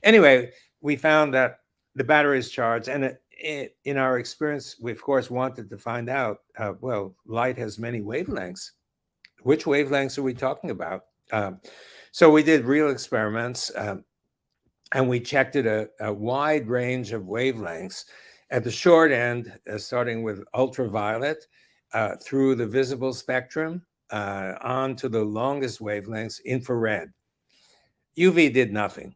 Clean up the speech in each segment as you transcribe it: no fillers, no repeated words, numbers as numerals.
Anyway, we found that the battery is charged, and in our experience, we of course wanted to find out. Well, light has many wavelengths. Which wavelengths are we talking about? Um, so we did real experiments, and we checked it a wide range of wavelengths. At the short end, starting with ultraviolet, through the visible spectrum, on to the longest wavelengths, infrared. UV did nothing.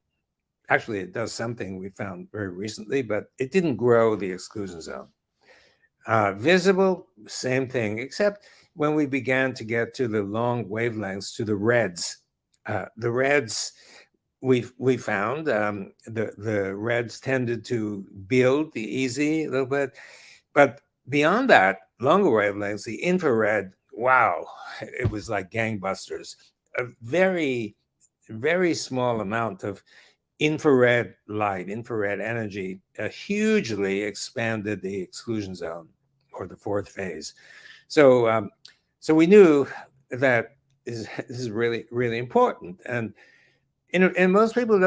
Actually, it does something we found very recently, but it didn't grow the exclusion zone. Visible, same thing, except when we began to get to the long wavelengths, to the reds. The reds, we found the reds tended to build the EZ a little bit, but beyond that, longer wavelengths, the infrared, wow, it was like gangbusters. A very small amount of infrared light, infrared energy, hugely expanded the exclusion zone or the fourth phase. So, so we knew that this is really important, and most people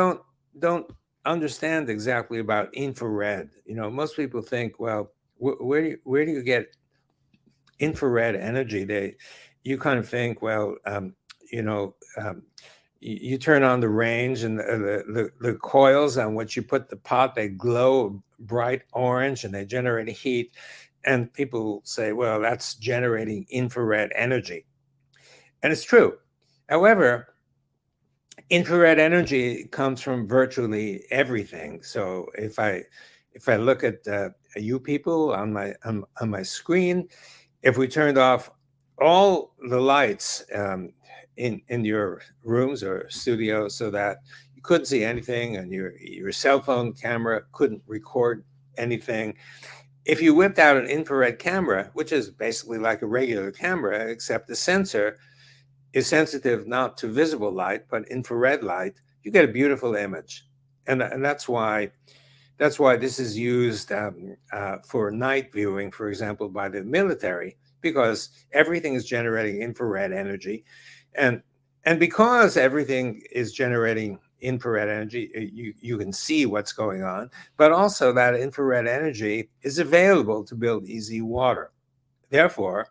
don't understand exactly about infrared. You know, most people think, well, where do you get infrared energy? You kind of think, well, you know. You turn on the range, and the coils on which you put the pot, they glow bright orange and they generate heat. And people say, well, that's generating infrared energy. And it's true. However, infrared energy comes from virtually everything. So if I look at you people on my screen, if we turned off all the lights in your rooms or studios so that you couldn't see anything, and your cell phone camera couldn't record anything, if you whipped out an infrared camera, which is basically like a regular camera, except the sensor is sensitive not to visible light but infrared light, you get a beautiful image. And that's why this is used for night viewing, for example, by the military, because everything is generating infrared energy, and and because everything is generating infrared energy, you can see what's going on, but also that infrared energy is available to build easy water. Therefore,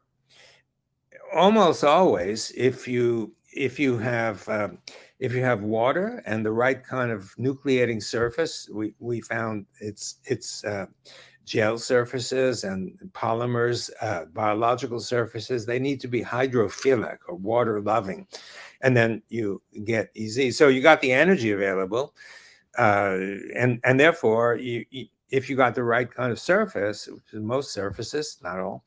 almost always, if you have water and the right kind of nucleating surface, we found it's gel surfaces and polymers, biological surfaces, they need to be hydrophilic or water loving, and then you get easy. So you got the energy available, uh, and therefore if you got the right kind of surface, which is most surfaces, not all,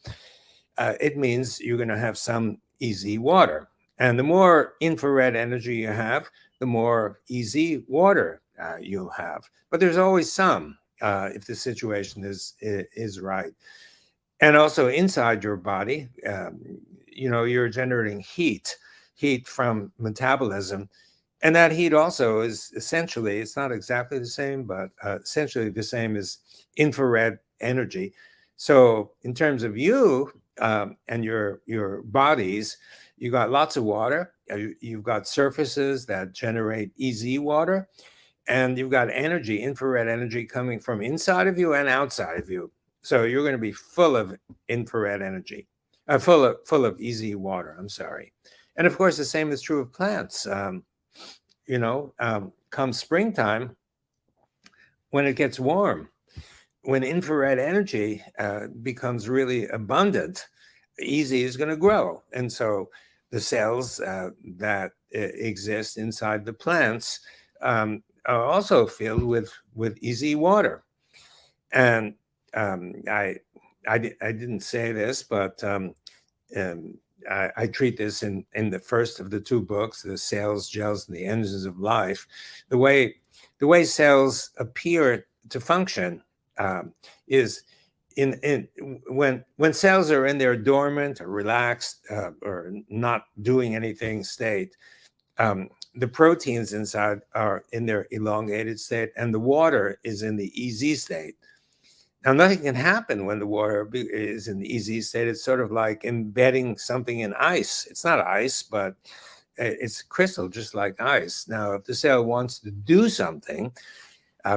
it means you're going to have some easy water. And the more infrared energy you have, the more easy water you'll have. But there's always some, if the situation is right. And also inside your body, you're generating heat from metabolism. And that heat also is essentially, it's not exactly the same, but essentially the same as infrared energy. So in terms of you, and your bodies, you got lots of water. You've got surfaces that generate EZ water, and you've got energy, infrared energy coming from inside of you and outside of you. So you're going to be full of infrared energy, full of EZ water. I'm sorry, and of course the same is true of plants. Come springtime, when it gets warm, when infrared energy becomes really abundant, easy is going to grow. And so the cells that exist inside the plants are also filled with easy water. And I didn't say this, but um, I treat this in the first of the two books, The Cells, Gels, and the Engines of Life. The way cells appear to function is in when cells are in their dormant or relaxed or not doing anything state, the proteins inside are in their elongated state, and the water is in the EZ state. Now, nothing can happen when the water is in the EZ state. It's sort of like embedding something in ice. It's not ice, but it's crystal, just like ice. Now, if the cell wants to do something,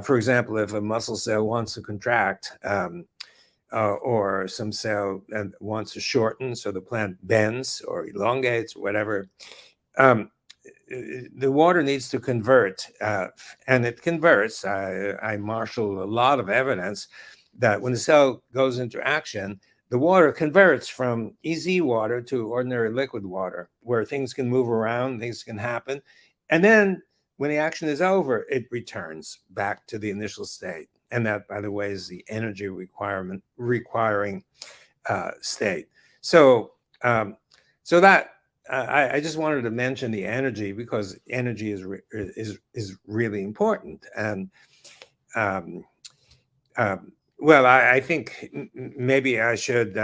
For example, if a muscle cell wants to contract, or some cell wants to shorten, so the plant bends or elongates, or whatever, the water needs to convert, and it converts. I marshal a lot of evidence that when the cell goes into action, the water converts from EZ water to ordinary liquid water, where things can move around, things can happen. And then when the action is over, it returns back to the initial state. And that, by the way, is the energy requiring state. So, so that I just wanted to mention the energy, because energy is really important. And well, I think maybe I should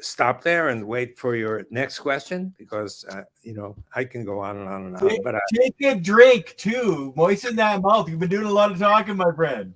stop there and wait for your next question, because you know, I can go on and on and on. But take a drink too, moisten that mouth. You've been doing a lot of talking, my friend.